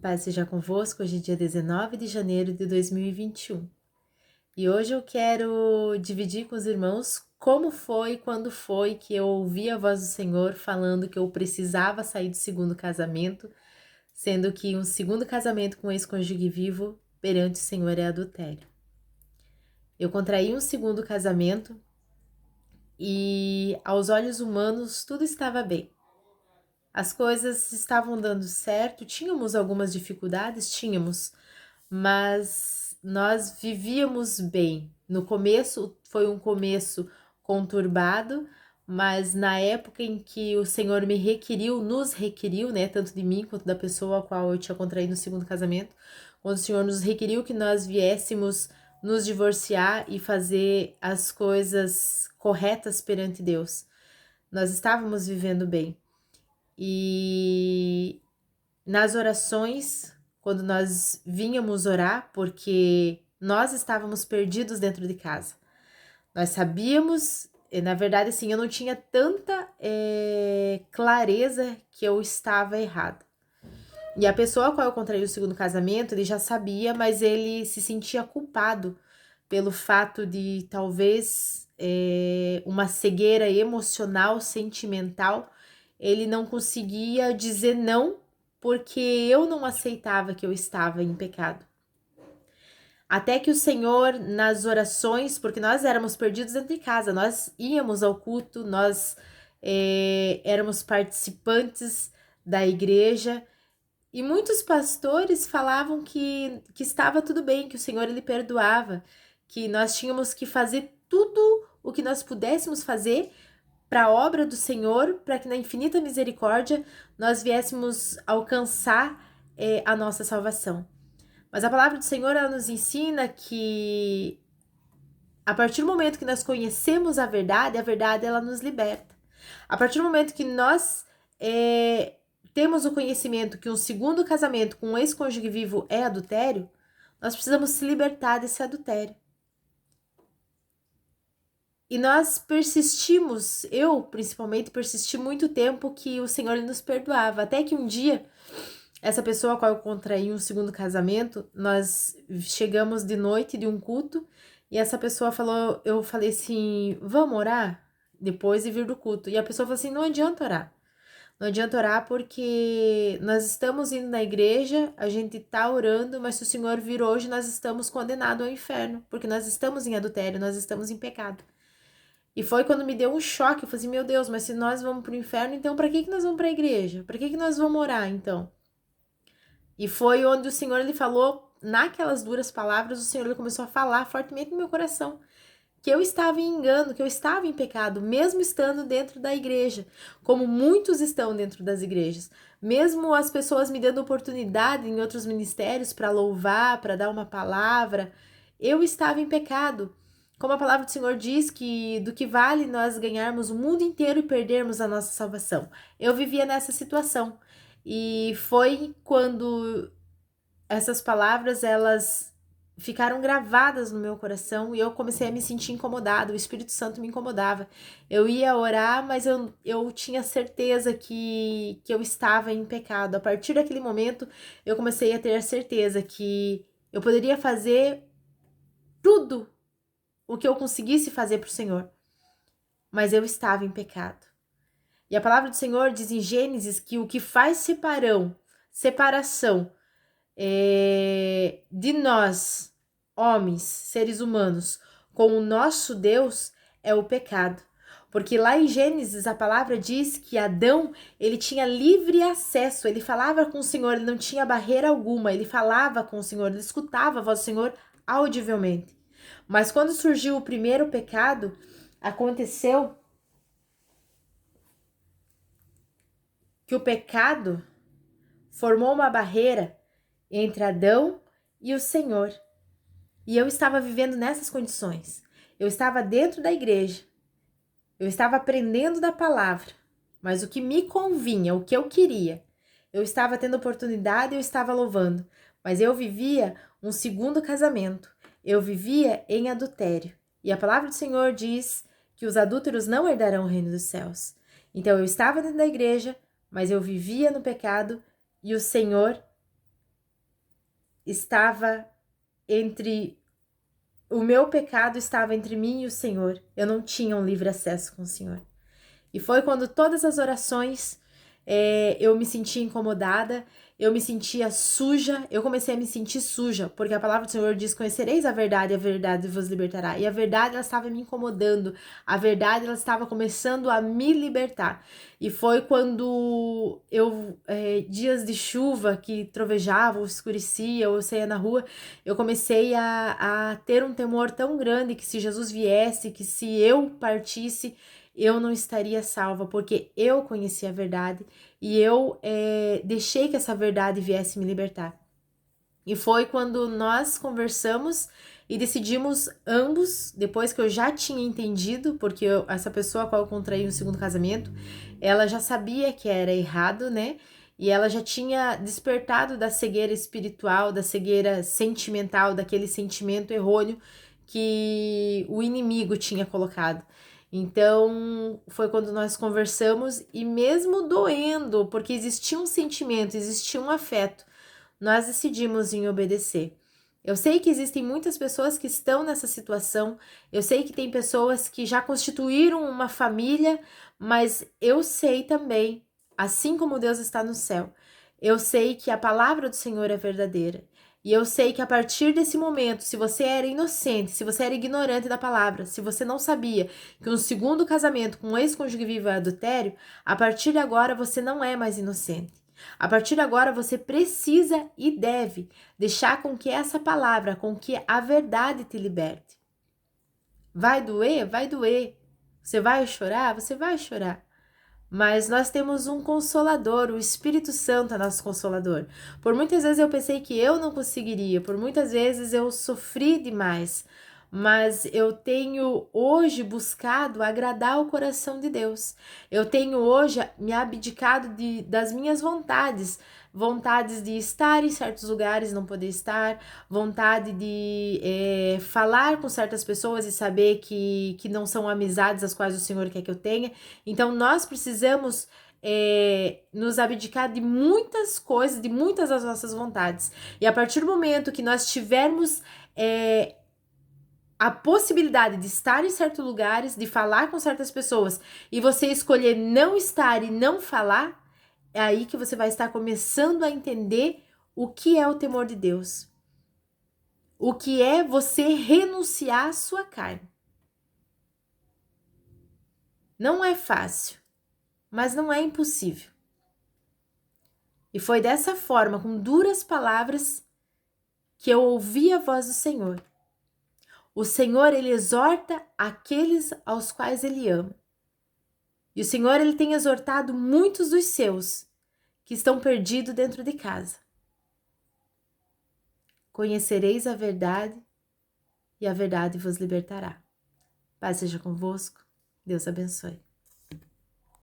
paz seja convosco. Hoje é dia 19 de janeiro de 2021. E hoje eu quero dividir com os irmãos como foi, quando foi que eu ouvi a voz do Senhor falando que eu precisava sair do segundo casamento, sendo que um segundo casamento com ex-cônjuge vivo perante o Senhor é adultério. Eu contraí um segundo casamento e aos olhos humanos tudo estava bem. As coisas estavam dando certo, tínhamos algumas dificuldades, mas nós vivíamos bem. No começo foi um começo conturbado, mas na época em que o Senhor me requeriu, nos requeriu, né, tanto de mim quanto da pessoa a qual eu tinha contraído no segundo casamento, quando o Senhor nos requeriu que nós viéssemos nos divorciar e fazer as coisas corretas perante Deus, nós estávamos vivendo bem. E nas orações, quando nós vínhamos orar, porque nós estávamos perdidos dentro de casa. Nós sabíamos, na verdade, assim, eu não tinha tanta clareza que eu estava errada. E a pessoa a qual eu contraí o segundo casamento, ele já sabia, mas ele se sentia culpado pelo fato de talvez uma cegueira emocional, sentimental, ele não conseguia dizer não porque eu não aceitava que eu estava em pecado. Até que o Senhor, nas orações, porque nós éramos perdidos dentro de casa, nós íamos ao culto, nós éramos participantes da igreja, e muitos pastores falavam que estava tudo bem, que o Senhor ele perdoava, que nós tínhamos que fazer tudo o que nós pudéssemos fazer para a obra do Senhor, para que na infinita misericórdia nós viéssemos alcançar a nossa salvação. Mas a palavra do Senhor ela nos ensina que a partir do momento que nós conhecemos a verdade ela nos liberta. A partir do momento que nós temos o conhecimento que um segundo casamento com um ex-cônjuge vivo é adultério, nós precisamos se libertar desse adultério. E nós persistimos, eu principalmente persisti muito tempo que o Senhor nos perdoava, até que um dia, essa pessoa a qual eu contraí um segundo casamento, nós chegamos de noite de um culto, e essa pessoa falou, eu falei assim, vamos orar? Depois de vir do culto. E a pessoa falou assim, não adianta orar. Não adianta orar porque nós estamos indo na igreja, a gente tá orando, mas se o Senhor vir hoje, nós estamos condenados ao inferno, porque nós estamos em adultério, nós estamos em pecado. E foi quando me deu um choque, eu falei assim, meu Deus, mas se nós vamos pro inferno, então para que nós vamos para a igreja? Para que nós vamos orar, então? E foi onde o Senhor, ele falou, naquelas duras palavras, o Senhor ele começou a falar fortemente no meu coração, que eu estava em engano, que eu estava em pecado, mesmo estando dentro da igreja, como muitos estão dentro das igrejas. Mesmo as pessoas me dando oportunidade em outros ministérios para louvar, para dar uma palavra, eu estava em pecado. Como a palavra do Senhor diz que do que vale nós ganharmos o mundo inteiro e perdermos a nossa salvação. Eu vivia nessa situação. E foi quando essas palavras, elas ficaram gravadas no meu coração e eu comecei a me sentir incomodada, o Espírito Santo me incomodava. Eu ia orar, mas eu tinha certeza que eu estava em pecado. A partir daquele momento, eu comecei a ter a certeza que eu poderia fazer tudo o que eu conseguisse fazer para o Senhor, mas eu estava em pecado. E a palavra do Senhor diz em Gênesis que o que faz separação de nós, homens, seres humanos, com o nosso Deus é o pecado. Porque lá em Gênesis a palavra diz que Adão, ele tinha livre acesso, ele falava com o Senhor, ele não tinha barreira alguma, ele falava com o Senhor, ele escutava a voz do Senhor audivelmente. Mas quando surgiu o primeiro pecado, aconteceu que o pecado formou uma barreira entre Adão e o Senhor. E eu estava vivendo nessas condições. Eu estava dentro da igreja. Eu estava aprendendo da palavra. Mas o que me convinha, o que eu queria, eu estava tendo oportunidade, eu estava louvando. Mas eu vivia um segundo casamento. Eu vivia em adultério. E a palavra do Senhor diz que os adúlteros não herdarão o reino dos céus. Então eu estava dentro da igreja, mas eu vivia no pecado e o Senhor estava entre o meu pecado estava entre mim e o Senhor. Eu não tinha um livre acesso com o Senhor. E foi quando todas as orações eu me sentia incomodada, eu me sentia suja, eu comecei a me sentir suja, porque a palavra do Senhor diz: conhecereis a verdade vos libertará. E a verdade, ela estava me incomodando, a verdade, ela estava começando a me libertar. E foi quando dias de chuva que trovejava, ou escurecia, ou eu saía na rua, eu comecei a ter um temor tão grande que se Jesus viesse, que se eu partisse, eu não estaria salva, porque eu conheci a verdade e eu deixei que essa verdade viesse me libertar. E foi quando nós conversamos e decidimos ambos, depois que eu já tinha entendido, porque essa pessoa a qual eu contraí um segundo casamento, ela já sabia que era errado, né? E ela já tinha despertado da cegueira espiritual, da cegueira sentimental, daquele sentimento errôneo que o inimigo tinha colocado. Então, foi quando nós conversamos e mesmo doendo, porque existia um sentimento, existia um afeto, nós decidimos em obedecer. Eu sei que existem muitas pessoas que estão nessa situação, eu sei que tem pessoas que já constituíram uma família, mas eu sei também, assim como Deus está no céu, eu sei que a palavra do Senhor é verdadeira. E eu sei que a partir desse momento, se você era inocente, se você era ignorante da palavra, se você não sabia que um segundo casamento com um ex-cônjuge vivo é adultério, a partir de agora você não é mais inocente. A partir de agora você precisa e deve deixar com que essa palavra, com que a verdade te liberte. Vai doer? Vai doer. Você vai chorar? Você vai chorar. Mas nós temos um consolador, o Espírito Santo é nosso consolador. Por muitas vezes eu pensei que eu não conseguiria, por muitas vezes eu sofri demais, mas eu tenho hoje buscado agradar o coração de Deus. Eu tenho hoje me abdicado das minhas vontades de estar em certos lugares, não poder estar, vontade de falar com certas pessoas e saber que não são amizades as quais o Senhor quer que eu tenha. Então, nós precisamos nos abdicar de muitas coisas, de muitas das nossas vontades. E a partir do momento que nós tivermos a possibilidade de estar em certos lugares, de falar com certas pessoas, e você escolher não estar e não falar, é aí que você vai estar começando a entender o que é o temor de Deus. O que é você renunciar à sua carne. Não é fácil, mas não é impossível. E foi dessa forma, com duras palavras, que eu ouvi a voz do Senhor. O Senhor, ele exorta aqueles aos quais ele ama. E o Senhor, ele tem exortado muitos dos seus que estão perdidos dentro de casa. Conhecereis a verdade e a verdade vos libertará. Paz seja convosco. Deus abençoe.